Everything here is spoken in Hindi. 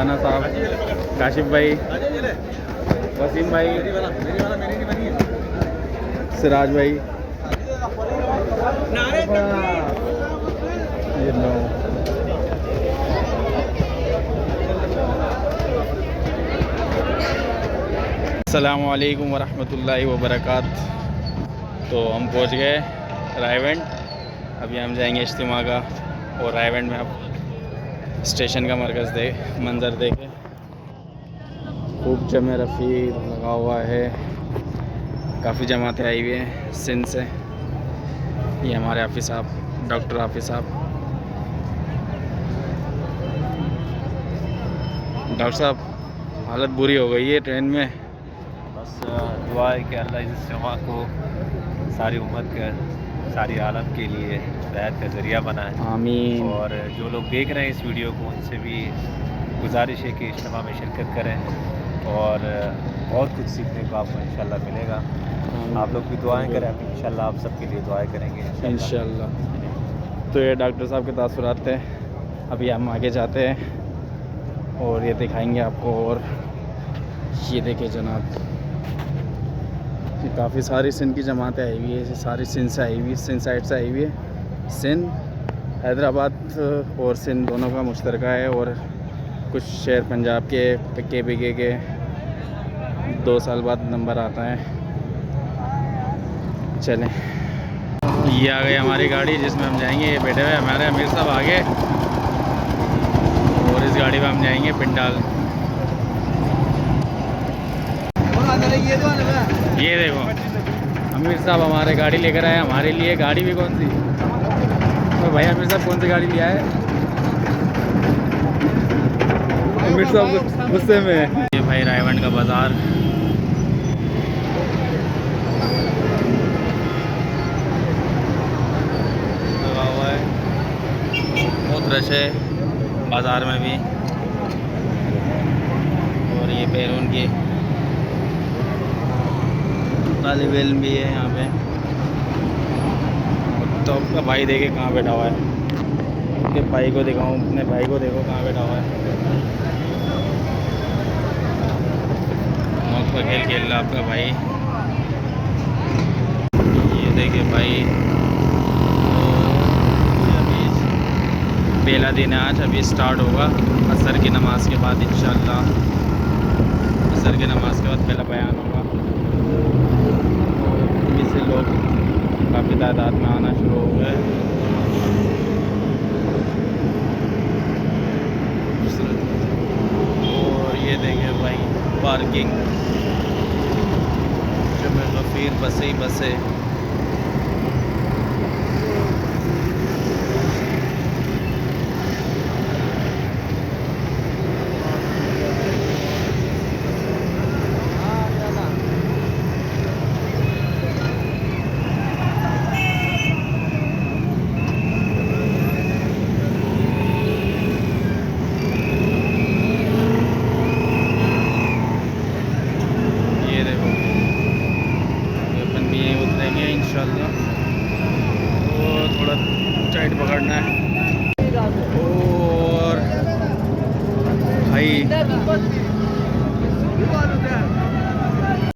राना साहब, काशिफ भाई, वसीम भाई, सिराज भाई, ये लो। अस्सलामु अलैकुम वरहमतुल्लाहि वबरकातुहू। तो हम पहुंच गए रायवेंड। अभी हम जाएंगे इज्तिमा का, और रायवेंड में अब स्टेशन का मंज़र देखें। खूब जमे रफ़ी लगा हुआ है, काफ़ी जमातें आई हुई हैं सिंध से। ये हमारे हाफिज़ साहब, डॉक्टर हाफिज़ साहब। डॉक्टर साहब, हालत बुरी हो गई है ट्रेन में। बस दुआ है कि अल्लाह इस इज्तिमा को सारी उम्मत का, सारी आलम के लिए हिदायत का ज़रिया बनाए। आमीन। और जो लोग देख रहे हैं इस वीडियो को, उनसे भी गुजारिश है कि इज्तिमा में शिरकत करें, और बहुत कुछ सीखने को आपको इंशाल्लाह मिलेगा। आप लोग भी दुआएं करें, हम इंशाल्लाह आप सबके लिए दुआएं करेंगे इंशाल्लाह। तो ये डॉक्टर साहब के तासुरात थे। अभी हम आगे जाते हैं और ये दिखाएंगे आपको। और ये देखिए जनाब, काफ़ी सारी सिंध की जमातें आई हुई है, सारी सिंध से आई हुई है, सिंध साइड से आई हुई है। सिंध, हैदराबाद और सिंध दोनों का मुश्तरका है। और कुछ शहर पंजाब के PK के 2 साल बाद नंबर आता है। चलें, ये आ गई हमारी गाड़ी जिसमें हम जाएंगे। ये बैठे हुए हमारे अमीर साहब आगे, और इस गाड़ी में हम जाएंगे पिंडाल। ये देखो अमीर साहब हमारे गाड़ी लेकर आए हमारे लिए। गाड़ी भी कौन सी? तो भाई अमीर साहब कौन सी गाड़ी लिया है? अमीर साहब गुस्से में है। ये भाई रायवेंड का बाज़ार। लगा हुआ है, बहुत रश है बाज़ार में भी। और ये बैरून की तालिब इल्म भी है यहाँ पे। तो आपका भाई देखे कहाँ बैठा हुआ है। अपने भाई को दिखाऊं, अपने भाई को देखो कहाँ बैठा हुआ है। मौत का खेल खेल रहा आपका भाई। ये देखिए भाई, अभी पहला दिन है आज। अभी स्टार्ट होगा असर की नमाज़ के बाद इंशाअल्लाह। असर की नमाज़ के बाद पहला बयान होगा। से लोग काफ़ी तादाद में आना शुरू हो गए। और ये देखें भाई पार्किंग, जमे गफ़ीर बसें ही बसें।